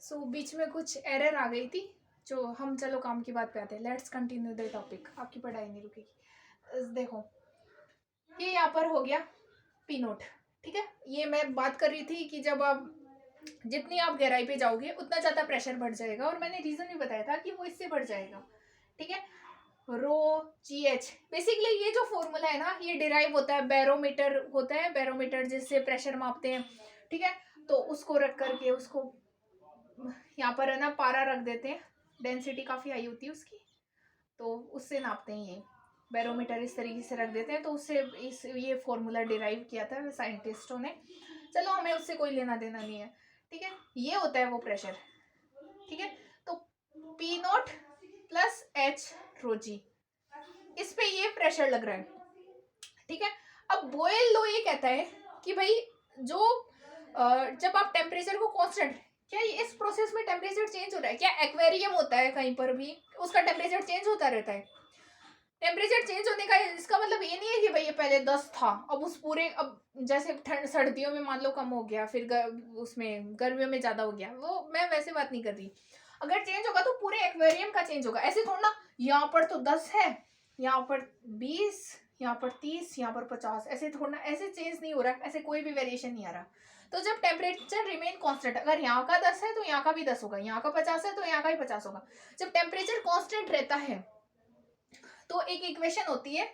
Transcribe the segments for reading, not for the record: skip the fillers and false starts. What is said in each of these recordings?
सो बीच में कुछ एरर आ गई थी, जो हम चलो काम की बात पे आते हैं। लेट्स कंटिन्यू द टॉपिक, आपकी पढ़ाई नहीं रुकेगी। देखो ये यहाँ पर हो गया पी नोट, ठीक है। ये मैं बात कर रही थी कि जब आप जितनी आप गहराई पे जाओगे उतना ज़्यादा प्रेशर बढ़ जाएगा, और मैंने रीज़न भी बताया था कि वो इससे बढ़ जाएगा, ठीक है। रो जी एच, बेसिकली ये जो फॉर्मूला है ना, ये डिराइव होता है, बैरोमीटर होता है, बैरोमीटर जिससे प्रेशर मापते हैं, ठीक है। तो उसको रख करके उसको यहाँ पर है ना पारा रख देते हैं, डेंसिटी काफ़ी हाई होती है उसकी, तो उससे नापते हैं। ये बैरोमीटर इस तरीके से रख देते हैं, तो उससे इस ये फॉर्मूला डिराइव किया था साइंटिस्टों ने। चलो हमें उससे कोई लेना देना नहीं है, ठीक है। ये होता है वो प्रेशर, ठीक है। तो पी नॉट प्लस एच रो जी, इस पे ये प्रेशर लग रहा है, ठीक है। अब बोयल लॉ ये कहता है कि भाई जो जब आप टेम्परेचर को कांस्टेंट, क्या इस प्रोसेस में टेम्परेचर चेंज हो रहा है? क्या एक्वेरियम होता है कहीं पर भी उसका टेम्परेचर चेंज होता रहता है? टेम्परेचर चेंज होने का इसका मतलब ये नहीं है कि भाई ये पहले 10 था, अब उस पूरे, अब जैसे ठंड सर्दियों में मान लो कम हो गया, फिर उसमें गर्मियों में ज्यादा हो गया, वो मैं वैसे बात नहीं कर रही। अगर चेंज होगा तो पूरे एक्वेरियम का चेंज होगा। ऐसे थोड़ा ना यहाँ पर तो 10 है, यहाँ पर 20, यहाँ पर 30, यहाँ पर 50, ऐसे थोड़ा, ऐसे चेंज नहीं हो रहा, ऐसे कोई भी वेरिएशन नहीं आ रहा। तो जब टेम्परेचर रिमेन कांस्टेंट, अगर यहाँ का 10 है तो यहाँ का भी 10 होगा, यहाँ का 50 है तो यहाँ का भी 50 होगा। जब टेम्परेचर कांस्टेंट रहता है तो एक इक्वेशन होती है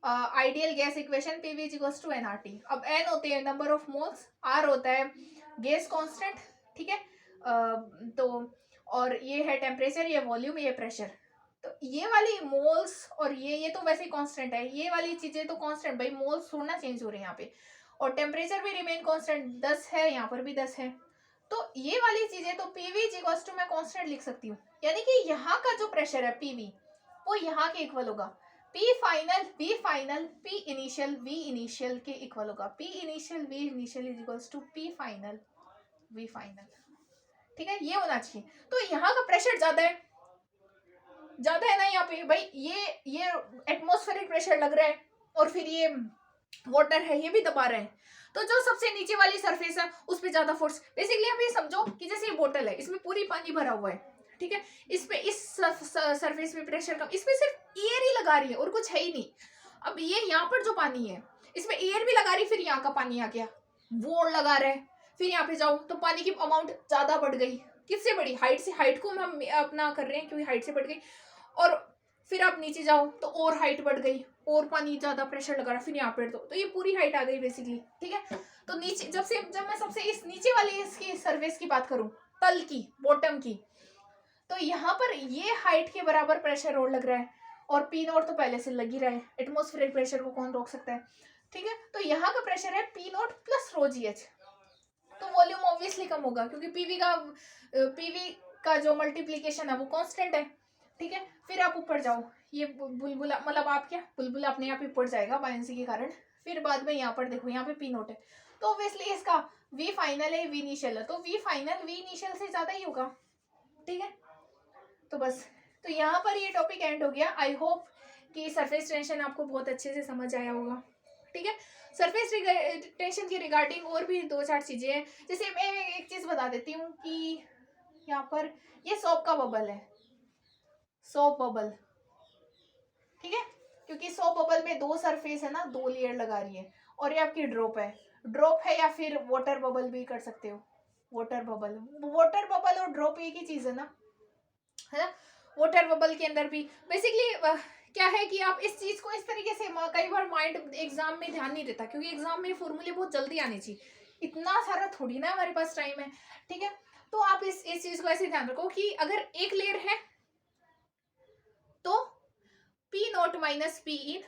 ideal gas equation, PV equals to NRT. अब एन होते हैं नंबर ऑफ मोल्स, आर होता है गैस कांस्टेंट, ठीक है। तो और ये है टेम्परेचर, ये वॉल्यूम, ये प्रेशर। तो ये वाली मोल्स और ये तो वैसे ही कांस्टेंट है, ये वाली चीजें तो कांस्टेंट, भाई मोल्स थोड़ा ना चेंज हो रहे हैं यहाँ पे, और टेम्परेचर भी रिमेन कांस्टेंट, 10 है यहाँ पर भी 10 है। तो ये वाली चीजें तो पीवी इक्वल्स टू मैं कांस्टेंट लिख सकती हूँ, यानी कि यहाँ का जो प्रेशर है पीवी वो यहाँ के इक्वल होगा। P final V final P initial V initial के इक्वल होगा। P initial V initial is equals to P final V final, ठीक है। ये होना चाहिए। तो यहाँ का प्रेशर ज्यादा है, ज्यादा है ना यहाँ पे भाई, ये एटमॉस्फेरिक प्रेशर लग रहा है, और फिर ये वाटर है ये भी दबा रहे हैं, तो जो सबसे नीचे वाली सरफेस है उस पर ज्यादा फोर्स। बेसिकली आप ये समझो कि जैसे ये बोतल है, इसमें पूरी पानी भरा हुआ है, ठीक है। इस पे इस सरफेस में प्रेशर कम, इसमें सिर्फ एयर ही लगा रही है और कुछ है ही नहीं। अब ये यहाँ पर जो पानी है इसमें एयर भी लगा रही, फिर यहाँ का पानी आ गया, वो लगा रहे, फिर यहाँ पे जाओ तो पानी की अमाउंट ज्यादा बढ़ गई। किससे बढ़ी? हाइट से। हाइट को हम अपना कर रहे हैं क्योंकि हाइट से बढ़ गई, और फिर आप नीचे जाओ तो और हाइट बढ़ गई, और पानी ज्यादा प्रेशर लगा रहा, फिर यहाँ पे तो ये पूरी हाइट आ गई बेसिकली, ठीक है। तो नीचे जब मैं सबसे इस नीचे वाली इसकी सरफेस की बात करूं, तल की, बॉटम की, तो यहाँ पर ये हाइट के बराबर प्रेशर और लग रहा है, और पी नॉट तो पहले से लग ही रहा है, एटमोस्फेरिक प्रेशर को कौन रोक सकता है, ठीक है। तो यहाँ का प्रेशर है P not plus row ji H, तो वॉल्यूम ऑब्वियसली कम होगा क्योंकि पीवी का जो मल्टीप्लीकेशन है वो कांस्टेंट है, ठीक है। फिर आप ऊपर जाओ, ये बुलबुला, मतलब आप क्या, बुलबुला अपने आप ऊपर जाएगा बायंसी के कारण। फिर बाद में यहाँ पर देखो, यहाँ पे पी नोट है, तो ऑब्वियसली इसका वी फाइनल है वी इनिशियल है, तो वी फाइनल वी इनिशियल से ज्यादा ही होगा, ठीक है। तो बस, तो यहाँ पर ये टॉपिक एंड हो गया। आई होप कि सरफेस टेंशन आपको बहुत अच्छे से समझ आया होगा, ठीक है। सरफेस टेंशन की रिगार्डिंग और भी 2-4 चीजें हैं। जैसे मैं एक चीज बता देती हूँ कि यहाँ पर ये सोप का बबल है, सोप बबल, ठीक है। क्योंकि सोप बबल में 2 सरफेस है ना, 2 लेयर लगा रही है, और ये आपकी ड्रॉप है, ड्रॉप है, या फिर वाटर बबल भी कर सकते हो। वाटर बबल और ड्रॉप एक ही चीज है ना, है ना। वाटर बबल के अंदर भी बेसिकली क्या है कि आप इस चीज को इस तरीके से, कई बार माइंड एग्जाम में ध्यान नहीं देता, क्योंकि एग्जाम में फॉर्मूले बहुत जल्दी आने चाहिए, इतना सारा थोड़ी ना हमारे पास टाइम है, ठीक है। तो आप इस चीज को ऐसे ध्यान रखो कि अगर एक लेयर है तो P naught minus P in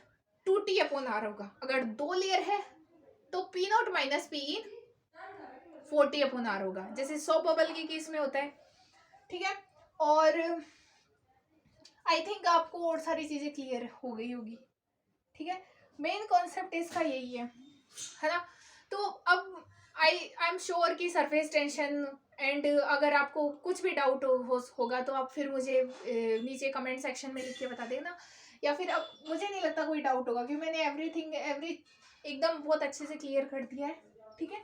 2t upon R होगा, अगर 2 लेयर है तो P naught minus P in 4t upon R होगा, जैसे सोप बबल के केस में होता है, ठीक है। और आई थिंक आपको और सारी चीजें क्लियर हो गई होगी, ठीक है। मेन कॉन्सेप्ट इसका यही है ना। तो अब आई एम श्योर कि सरफेस टेंशन एंड अगर आपको कुछ भी डाउट होगा तो आप फिर मुझे नीचे कमेंट सेक्शन में लिख के बता देना, या फिर अब मुझे नहीं लगता कोई डाउट होगा क्योंकि मैंने एवरी एकदम बहुत अच्छे से क्लियर कर दिया है, ठीक है।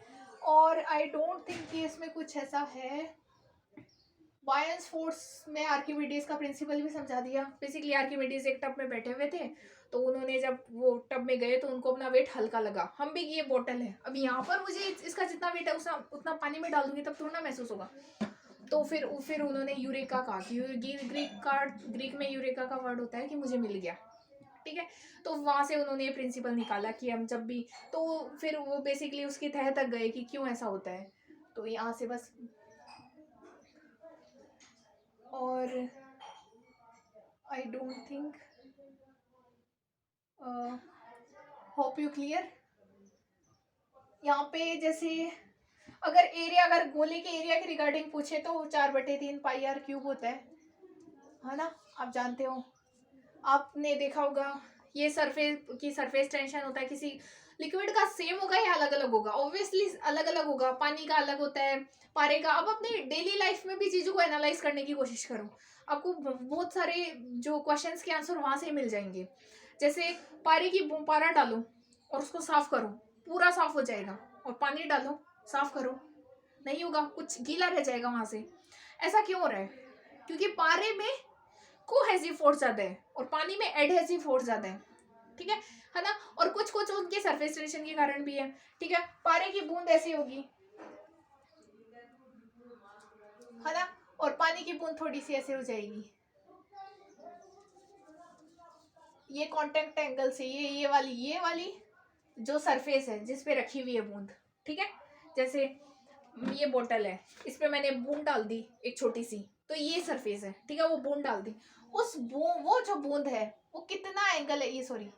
और आई डोंट थिंक कि इसमें कुछ ऐसा है बायन्स फोर्स में आर्किमिडीज का प्रिंसिपल भी समझा दिया। बेसिकली आर्किमिडीज एक टब में बैठे हुए थे, तो उन्होंने जब वो टब में गए तो उनको अपना वेट हल्का लगा। हम भी, ये बोतल है, अब यहाँ पर मुझे इसका जितना वेट है उतना पानी में डाल दूंगी तब थोड़ा ना महसूस होगा। तो फिर उन्होंने यूरेका कहा कि ग्रीक में यूरेका का वर्ड होता है कि मुझे मिल गया। ठीक है, तो वहां से उन्होंने ये प्रिंसिपल निकाला कि हम जब भी, तो फिर वो बेसिकली उसके तह तक गए कि क्यों ऐसा होता है। तो यहाँ से बस, और I don't think, hope you clear. यहाँ पे जैसे अगर एरिया, अगर गोले के एरिया के रिगार्डिंग पूछे तो 4/3 पाई आर क्यूब होता है ना, आप जानते हो। आपने देखा होगा ये सरफेस टेंशन होता है किसी लिक्विड का, सेम होगा या अलग अलग होगा? ऑब्वियसली अलग अलग होगा। पानी का अलग होता है, पारे का। अब अपने डेली लाइफ में भी चीज़ों को एनालाइज करने की कोशिश करो, आपको बहुत सारे जो क्वेश्चंस के आंसर वहां से मिल जाएंगे। जैसे पारा डालो और उसको साफ करो, पूरा साफ हो जाएगा, और पानी डालो साफ करो, नहीं होगा, कुछ गीला रह जाएगा वहां से। ऐसा क्यों हो रहा है? क्योंकि पारे में कोहेसिव फोर्स ज्यादा है और पानी में एडहेसिव फोर्स ज्यादा है। ठीक है ना। और कुछ कुछ उनके सरफेस टेंशन के कारण भी है। ठीक है, पारे की बूंद ऐसी होगी, है ना, और पानी की बूंद थोड़ी सी ऐसे हो जाएगी। ये कांटेक्ट एंगल से ये वाली जो सरफेस है जिस पे रखी हुई है बूंद, ठीक है, जैसे ये बोतल है, इस पे मैंने बूंद डाल दी एक छोटी सी, तो ये सरफेस है, ठीक है, वो बूंद डाल दी, वो जो बूंद है वो कितना एंगल है, ये सॉरी,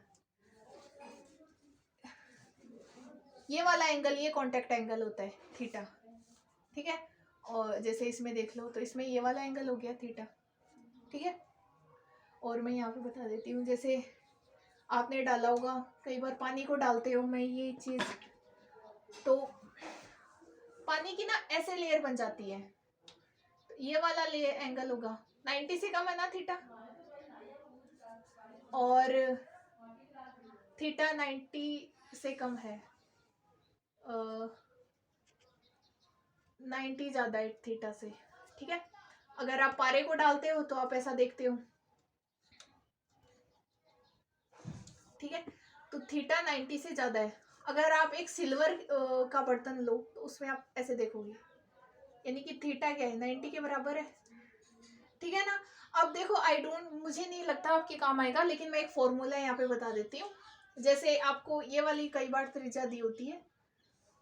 ये वाला एंगल, ये कांटेक्ट एंगल होता है थीटा। ठीक है, और जैसे इसमें देख लो तो इसमें ये वाला एंगल हो गया थीटा। ठीक है, और मैं यहाँ पे बता देती हूँ, जैसे आपने डाला होगा, कई बार पानी को डालते हो, मैं ये चीज, तो पानी की ना ऐसे लेयर बन जाती है, तो ये वाला लेयर एंगल होगा 90 से कम है ना थीटा, और थीटा 90 से कम है, 90 ज्यादा है थीटा से। ठीक है, अगर आप पारे को डालते हो तो आप ऐसा देखते हो। ठीक है, तो थीटा 90 से ज्यादा है। अगर आप एक सिल्वर का बर्तन लो तो उसमें आप ऐसे देखोगे, यानी कि थीटा क्या है, 90 के बराबर है। ठीक है ना। अब देखो, मुझे नहीं लगता आपके काम आएगा, लेकिन मैं एक फॉर्मूला यहाँ पे बता देती हूँ। जैसे आपको ये वाली कई बार त्रिज्या दी होती है,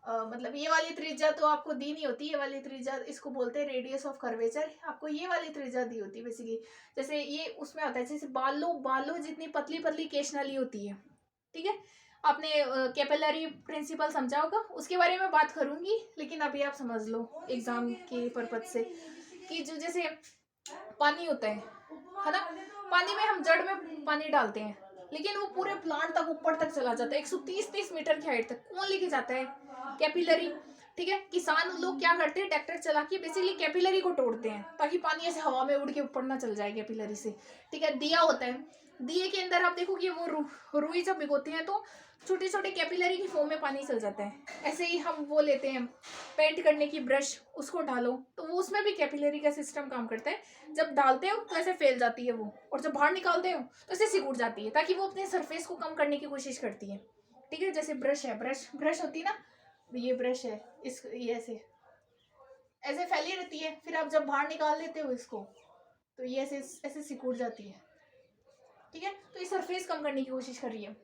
मतलब ये वाली त्रिज्या तो आपको दी नहीं होती, ये वाली त्रिज्या इसको बोलते हैं रेडियस ऑफ कर्वेचर, आपको ये वाली त्रिज्या दी होती है बेसिकली। जैसे ये उसमें आता है, जैसे बालों जितनी पतली पतली केशनली होती है। ठीक है, आपने कैपिलरी प्रिंसिपल समझा होगा, उसके बारे में बात करूंगी, लेकिन अभी आप समझ लो एग्जाम के पर्पज से, कि जो जैसे पानी होता है ना, पानी में हम जड़ में पानी डालते हैं, लेकिन वो पूरे प्लांट तक ऊपर तक चला जाता है, 130 मीटर की हाइट तक। कौन लेके जाता है? कैपिलरी। ठीक है, किसान लोग क्या करते हैं, ट्रैक्टर चला के बेसिकली कैपिलरी को तोड़ते हैं, ताकि पानी ऐसे हवा में उड़ के ऊपर ना चल जाए कैपिलरी से। ठीक है, दिया होता है, दिए के अंदर आप देखो कि वो रुई जब भिगोते हैं तो छोटे छोटे कैपिलरी की फॉर्म में पानी चल जाता है। ऐसे ही हम वो लेते हैं पेंट करने की ब्रश, उसको डालो तो वो उसमें भी कैपिलरी का सिस्टम काम करता है, जब डालते हो तो ऐसे फैल जाती है वो, और जब बाहर निकालते हो तो ऐसे सिकुड़ जाती है, ताकि वो अपने सरफेस को कम करने की कोशिश करती है। ठीक है, जैसे ब्रश है, ब्रश होती है ना, ये ब्रश है, ये ऐसे ऐसे फैली रहती है, फिर आप जब बाहर निकाल लेते हो इसको तो ये ऐसे ऐसे सिकुड़ जाती है। ठीक है, तो ये सरफेस कम करने की कोशिश कर रही है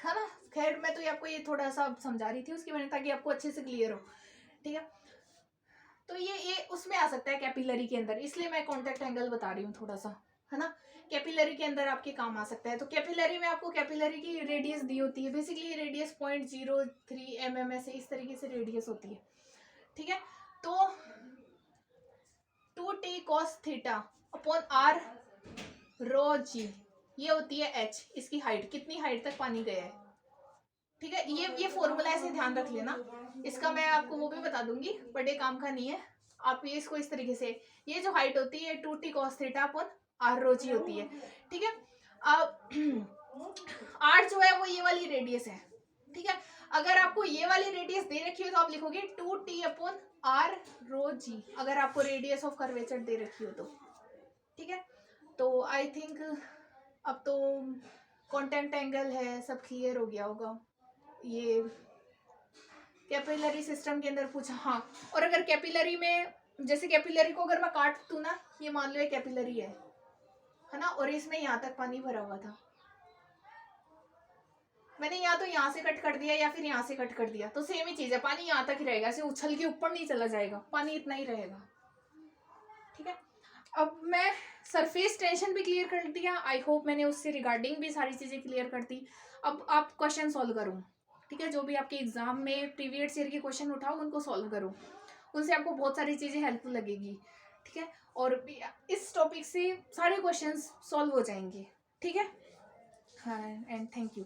ना। खैर, मैं तो ये आपको ये थोड़ा सा समझा रही थी उसकी वजह, ताकि आपको अच्छे से क्लियर हो। ठीक है, तो ये उसमें आ सकता है कैपिलरी के अंदर, इसलिए मैं कॉन्टेक्ट एंगल बता रही हूँ थोड़ा सा, है ना। कैपिलरी के अंदर आपके काम आ सकता है। तो कैपिलरी में आपको कैपिलरी की रेडियस दी होती है, बेसिकली रेडियस 0.03 mm ऐसे इस तरीके से रेडियस होती है। ठीक है, तो 2t cos theta upon r रो g, ये होती है h, इसकी हाइट, कितनी हाइट तक पानी गया है। ठीक है, ये फॉर्मूला ऐसे ध्यान रख लेना, इसका मैं आपको वो भी बता दूंगी, बट ये काम का नहीं है। आप ये इसको इस तरीके से, ये जो हाइट होती है 2t cos theta upon r रो जी होती है। ठीक है, अब r जो है वो ये वाली रेडियस है। ठीक है, अगर आपको ये वाली रेडियस दे रखी हो तो आप लिखोगे 2t अपॉन आर रो जी, अगर आपको रेडियस ऑफ कर्वेचर दे रखी हो तो, ठीक है। तो आई थिंक अब तो कॉन्टेक्ट एंगल है, सब क्लियर हो गया होगा। ये कैपिलरी सिस्टम के अंदर पूछा, हाँ। और अगर कैपिलरी में, जैसे कैपिलरी को अगर मैं काट दूँ ना, ये मान लो ये कैपिलरी है ना, और इसमें यहाँ तक पानी भरा हुआ था, मैंने या तो यहाँ से कट कर दिया या फिर यहाँ से कट कर दिया, तो सेम ही चीज है, पानी यहाँ तक ही रहेगा, ऐसे उछल के ऊपर नहीं चला जाएगा, पानी इतना ही रहेगा, ठीक है। अब मैं सरफेस टेंशन भी क्लियर कर दिया, आई होप मैंने उससे रिगार्डिंग भी सारी चीजें क्लियर कर दी। अब आप क्वेश्चन सॉल्व करो, ठीक है, जो भी आपके एग्जाम में प्रीवियस ईयर के क्वेश्चन उठाओ उनको सॉल्व करो, उनसे आपको बहुत सारी चीजें हेल्पफुल लगेगी, ठीक है। और इस टॉपिक से सारे क्वेश्चंस सॉल्व हो जाएंगे, ठीक है। हाँ, एंड थैंक यू।